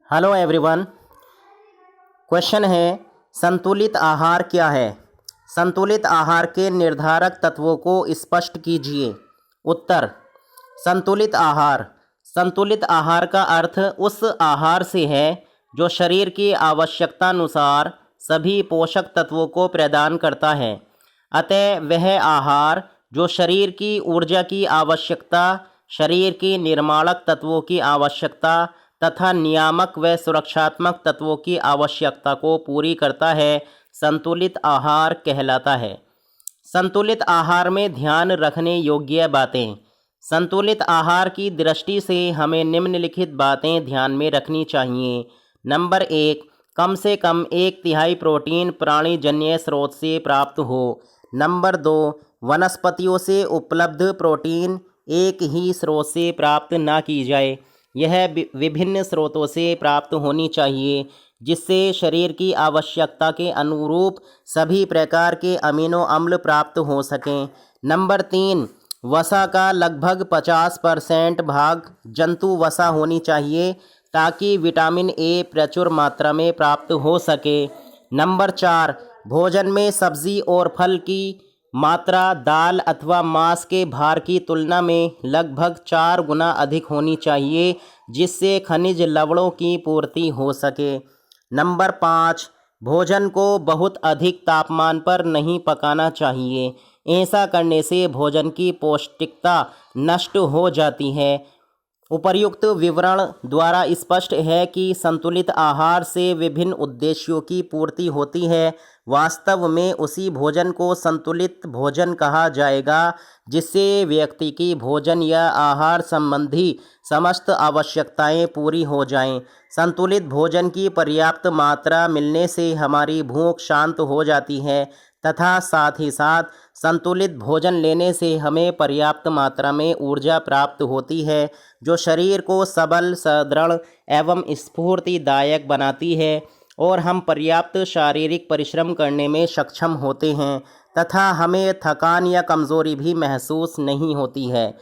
Hello everyone. Question है, संतुलित आहार क्या है? संतुलित आहार के निर्धारक तत्वों को स्पष्ट कीजिए। उत्तर, संतुलित आहार का अर्थ उस आहार से है जो शरीर की आवश्यकता अनुसार सभी पोषक तत्वों को प्रदान करता है। अतः वह आहार जो शरीर की ऊर्जा की आवश्यकता, शरीर की निर्माणक तत्वों की आवश्यकता तथा नियामक व सुरक्षात्मक तत्वों की आवश्यकता को पूरी करता है, संतुलित आहार कहलाता है। संतुलित आहार में ध्यान रखने योग्य बातें। संतुलित आहार की दृष्टि से हमें निम्नलिखित बातें ध्यान में रखनी चाहिए। नंबर 1, कम से कम 1/3 प्रोटीन प्राणीजन्य स्रोत से प्राप्त हो। नंबर 2, वनस्पतियों से उपलब्ध प्रोटीन एक ही स्रोत से प्राप्त ना की जाए, यह विभिन्न स्रोतों से प्राप्त होनी चाहिए, जिससे शरीर की आवश्यकता के अनुरूप सभी प्रकार के अमीनो अम्ल प्राप्त हो सकें। नंबर 3, वसा का लगभग 50% भाग जंतु वसा होनी चाहिए ताकि विटामिन ए प्रचुर मात्रा में प्राप्त हो सके। नंबर 4, भोजन में सब्जी और फल की मात्रा दाल अथवा मांस के भार की तुलना में लगभग 4 गुना अधिक होनी चाहिए, जिससे खनिज लवणों की पूर्ति हो सके। नंबर 5, भोजन को बहुत अधिक तापमान पर नहीं पकाना चाहिए। ऐसा करने से भोजन की पौष्टिकता नष्ट हो जाती है। उपर्युक्त विवरण द्वारा स्पष्ट है कि संतुलित आहार से विभिन्न उद्देश्यों की पूर्ति होती है। वास्तव में उसी भोजन को संतुलित भोजन कहा जाएगा जिससे व्यक्ति की भोजन या आहार संबंधी समस्त आवश्यकताएं पूरी हो जाएं। संतुलित भोजन की पर्याप्त मात्रा मिलने से हमारी भूख शांत हो जाती है तथा साथ ही साथ संतुलित भोजन लेने से हमें पर्याप्त मात्रा में ऊर्जा प्राप्त होती है, जो शरीर को सबल, सुदृढ़ एवं स्फूर्तिदायक बनाती है और हम पर्याप्त शारीरिक परिश्रम करने में सक्षम होते हैं तथा हमें थकान या कमज़ोरी भी महसूस नहीं होती है।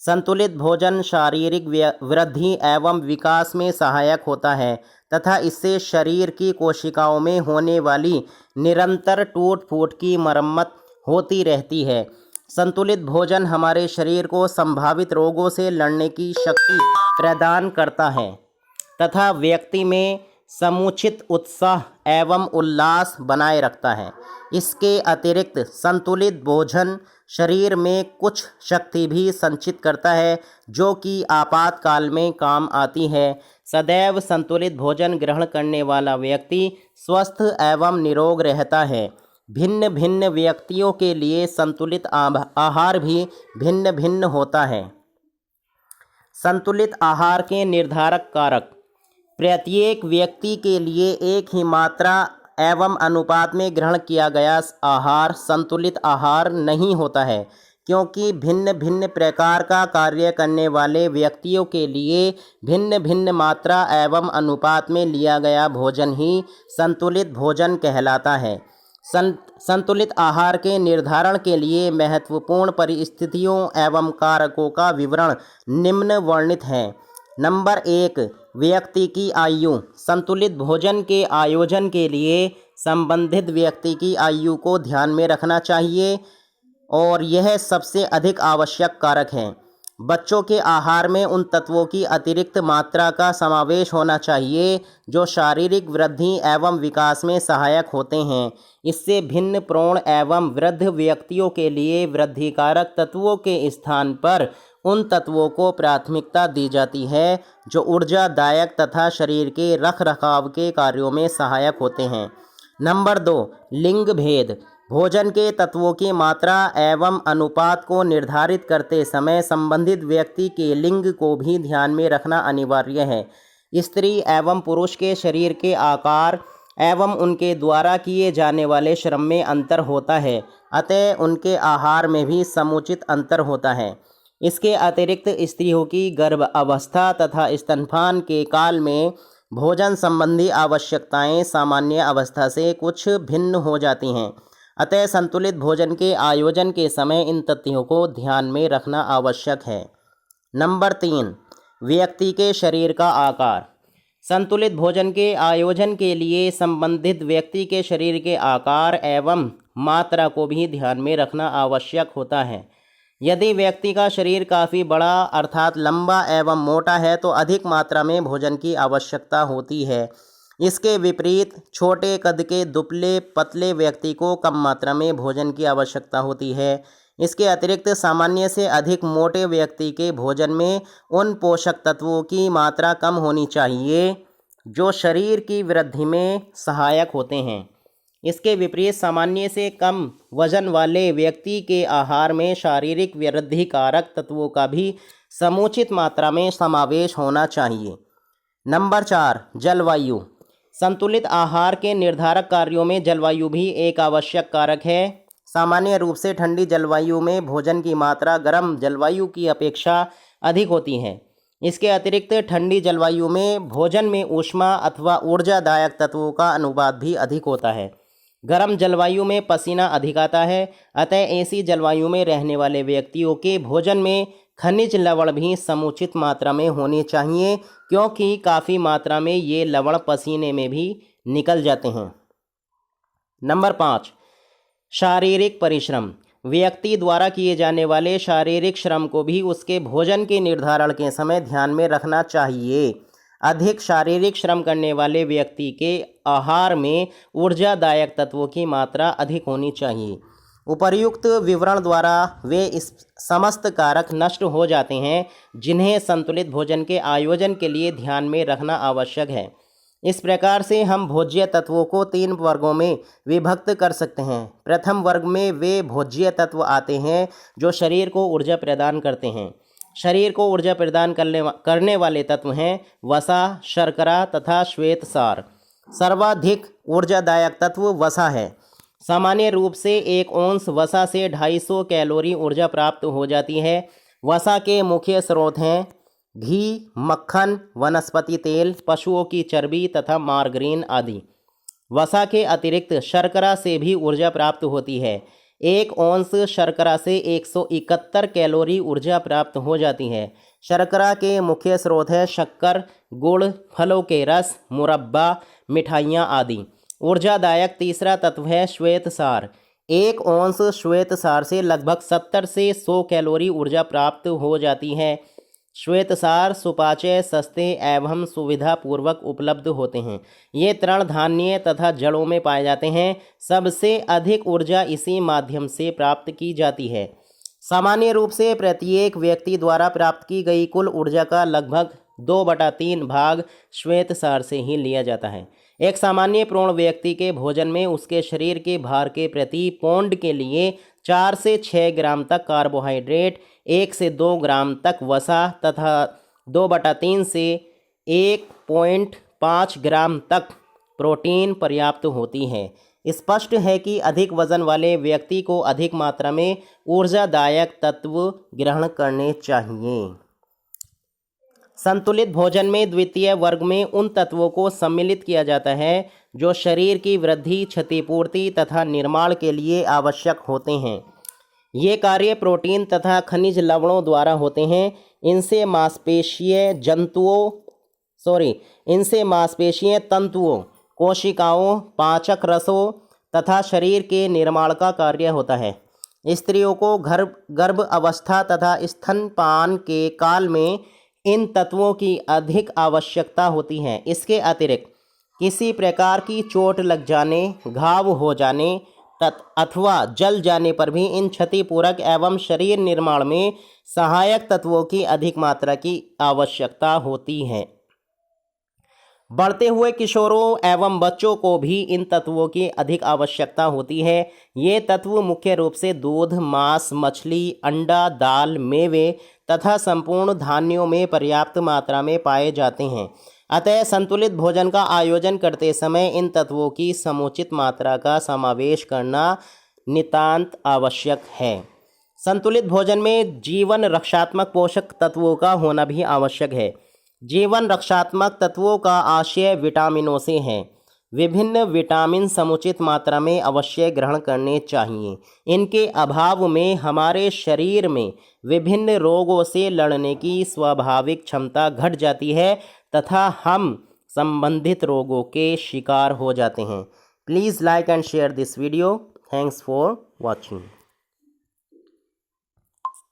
संतुलित भोजन शारीरिक वृद्धि एवं विकास में सहायक होता है तथा इससे शरीर की कोशिकाओं में होने वाली निरंतर टूट-फूट की मरम्मत होती रहती है। संतुलित भोजन हमारे शरीर को संभावित रोगों से लड़ने की शक्ति प्रदान करता है तथा व्यक्ति में समुचित उत्साह एवं उल्लास बनाए रखता है। इसके अतिरिक्त संतुलित भोजन शरीर में कुछ शक्ति भी संचित करता है जो कि आपातकाल में काम आती है। सदैव संतुलित भोजन ग्रहण करने वाला व्यक्ति स्वस्थ एवं निरोग रहता है। भिन्न भिन्न व्यक्तियों के लिए संतुलित आहार भी भिन्न भिन्न होता है। संतुलित आहार के निर्धारक कारक। प्रत्येक व्यक्ति के लिए एक ही मात्रा एवं अनुपात में ग्रहण किया गया आहार संतुलित आहार नहीं होता है, क्योंकि भिन्न भिन्न प्रकार का कार्य करने वाले व्यक्तियों के लिए भिन्न भिन्न मात्रा एवं अनुपात में लिया गया भोजन ही संतुलित भोजन कहलाता है। संतुलित आहार के निर्धारण के लिए महत्वपूर्ण परिस्थितियों एवं कारकों का विवरण निम्न वर्णित है। नंबर 1, व्यक्ति की आयु। संतुलित भोजन के आयोजन के लिए संबंधित व्यक्ति की आयु को ध्यान में रखना चाहिए और यह सबसे अधिक आवश्यक कारक है। बच्चों के आहार में उन तत्वों की अतिरिक्त मात्रा का समावेश होना चाहिए जो शारीरिक वृद्धि एवं विकास में सहायक होते हैं। इससे भिन्न प्रौढ़ एवं वृद्ध व्यक्तियों के लिए वृद्धिकारक तत्वों के स्थान पर उन तत्वों को प्राथमिकता दी जाती है जो ऊर्जादायक तथा शरीर के रखरखाव के कार्यों में सहायक होते हैं। नंबर 2, लिंग भेद। भोजन के तत्वों की मात्रा एवं अनुपात को निर्धारित करते समय संबंधित व्यक्ति के लिंग को भी ध्यान में रखना अनिवार्य है। स्त्री एवं पुरुष के शरीर के आकार एवं उनके द्वारा किए जाने वाले श्रम में अंतर होता है, अतः उनके आहार में भी समुचित अंतर होता है। इसके अतिरिक्त स्त्रियों की गर्भ अवस्था तथा स्तनपान के काल में भोजन संबंधी आवश्यकताएं सामान्य अवस्था से कुछ भिन्न हो जाती हैं। अतः संतुलित भोजन के आयोजन के समय इन तथ्यों को ध्यान में रखना आवश्यक है। नंबर 3, व्यक्ति के शरीर का आकार। संतुलित भोजन के आयोजन के लिए संबंधित व्यक्ति के शरीर के आकार एवं मात्रा को भी ध्यान में रखना आवश्यक होता है। यदि व्यक्ति का शरीर काफ़ी बड़ा अर्थात लंबा एवं मोटा है तो अधिक मात्रा में भोजन की आवश्यकता होती है। इसके विपरीत छोटे कद के दुबले पतले व्यक्ति को कम मात्रा में भोजन की आवश्यकता होती है। इसके अतिरिक्त सामान्य से अधिक मोटे व्यक्ति के भोजन में उन पोषक तत्वों की मात्रा कम होनी चाहिए जो शरीर की वृद्धि में सहायक होते हैं। इसके विपरीत सामान्य से कम वजन वाले व्यक्ति के आहार में शारीरिक वृद्धि कारक तत्वों का भी समुचित मात्रा में समावेश होना चाहिए। नंबर 4, जलवायु। संतुलित आहार के निर्धारक कार्यों में जलवायु भी एक आवश्यक कारक है। सामान्य रूप से ठंडी जलवायु में भोजन की मात्रा गर्म जलवायु की अपेक्षा अधिक होती है। इसके अतिरिक्त ठंडी जलवायु में भोजन में ऊष्मा अथवा ऊर्जादायक तत्वों का अनुपात भी अधिक होता है। गर्म जलवायु में पसीना अधिक आता है, अतः ऐसी जलवायु में रहने वाले व्यक्तियों के भोजन में खनिज लवण भी समुचित मात्रा में होने चाहिए, क्योंकि काफ़ी मात्रा में ये लवण पसीने में भी निकल जाते हैं। नंबर 5, शारीरिक परिश्रम। व्यक्ति द्वारा किए जाने वाले शारीरिक श्रम को भी उसके भोजन के निर्धारण के समय ध्यान में रखना चाहिए। अधिक शारीरिक श्रम करने वाले व्यक्ति के आहार में ऊर्जादायक तत्वों की मात्रा अधिक होनी चाहिए। उपर्युक्त विवरण द्वारा वे इस समस्त कारक नष्ट हो जाते हैं जिन्हें संतुलित भोजन के आयोजन के लिए ध्यान में रखना आवश्यक है। इस प्रकार से हम भोज्य तत्वों को 3 वर्गों में विभक्त कर सकते हैं। प्रथम वर्ग में वे भोज्य तत्व आते हैं जो शरीर को ऊर्जा प्रदान करते हैं। शरीर को ऊर्जा प्रदान करने वाले तत्व हैं वसा, शर्करा तथा श्वेतसार। सर्वाधिक ऊर्जादायक तत्व वसा है। सामान्य रूप से 1 औंस वसा से 250 कैलोरी ऊर्जा प्राप्त हो जाती है। वसा के मुख्य स्रोत हैं घी, मक्खन, वनस्पति तेल, पशुओं की चर्बी तथा मार्गरीन आदि। वसा के अतिरिक्त शर्करा से भी ऊर्जा प्राप्त होती है। 1 औंस शर्करा से 171 कैलोरी ऊर्जा प्राप्त हो जाती है। शर्करा के मुख्य स्रोत है शक्कर, गुड़, फलों के रस, मुरब्बा, मिठाइयाँ आदि। ऊर्जादायक तीसरा तत्व है श्वेतसार। 1 औंस श्वेतसार से लगभग 70 से 100 कैलोरी ऊर्जा प्राप्त हो जाती है। श्वेतसार सुपाच्य, सस्ते एवं सुविधापूर्वक उपलब्ध होते हैं। ये तृणधान्य तथा जड़ों में पाए जाते हैं। सबसे अधिक ऊर्जा इसी माध्यम से प्राप्त की जाती है। सामान्य रूप से प्रत्येक व्यक्ति द्वारा प्राप्त की गई कुल ऊर्जा का लगभग 2/3 भाग श्वेतसार से ही लिया जाता है। एक सामान्य प्रौढ़ व्यक्ति के भोजन में उसके शरीर के भार के प्रति पौंड के लिए 4 से 6 ग्राम तक कार्बोहाइड्रेट, 1 से 2 ग्राम तक वसा तथा 2/3 से 1.5 ग्राम तक प्रोटीन पर्याप्त होती है। स्पष्ट है कि अधिक वजन वाले व्यक्ति को अधिक मात्रा में ऊर्जादायक तत्व ग्रहण करने चाहिए। संतुलित भोजन में द्वितीय वर्ग में उन तत्वों को सम्मिलित किया जाता है जो शरीर की वृद्धि, क्षतिपूर्ति तथा निर्माण के लिए आवश्यक होते हैं। ये कार्य प्रोटीन तथा खनिज लवणों द्वारा होते हैं। इनसे मांसपेशीय तंतुओं, कोशिकाओं, पाचक रसों तथा शरीर के निर्माण का कार्य होता है। स्त्रियों को गर्भ अवस्था तथा स्तनपान के काल में इन तत्वों की अधिक आवश्यकता होती है। इसके अतिरिक्त किसी प्रकार की चोट लग जाने, घाव हो जाने अथवा जल जाने पर भी इन क्षतिपूरक एवं शरीर निर्माण में सहायक तत्वों की अधिक मात्रा की आवश्यकता होती है। बढ़ते हुए किशोरों एवं बच्चों को भी इन तत्वों की अधिक आवश्यकता होती है। ये तत्व मुख्य रूप से दूध, मांस, मछली, अंडा, दाल, मेवे तथा संपूर्ण धान्यों में पर्याप्त मात्रा में पाए जाते हैं। अतः संतुलित भोजन का आयोजन करते समय इन तत्वों की समुचित मात्रा का समावेश करना नितांत आवश्यक है। संतुलित भोजन में जीवन रक्षात्मक पोषक तत्वों का होना भी आवश्यक है। जीवन रक्षात्मक तत्वों का आशय विटामिनों से है। विभिन्न विटामिन समुचित मात्रा में अवश्य ग्रहण करने चाहिए। इनके अभाव में हमारे शरीर में विभिन्न रोगों से लड़ने की स्वाभाविक क्षमता घट जाती है तथा हम संबंधित रोगों के शिकार हो जाते हैं। Please like and share this video. Thanks for watching.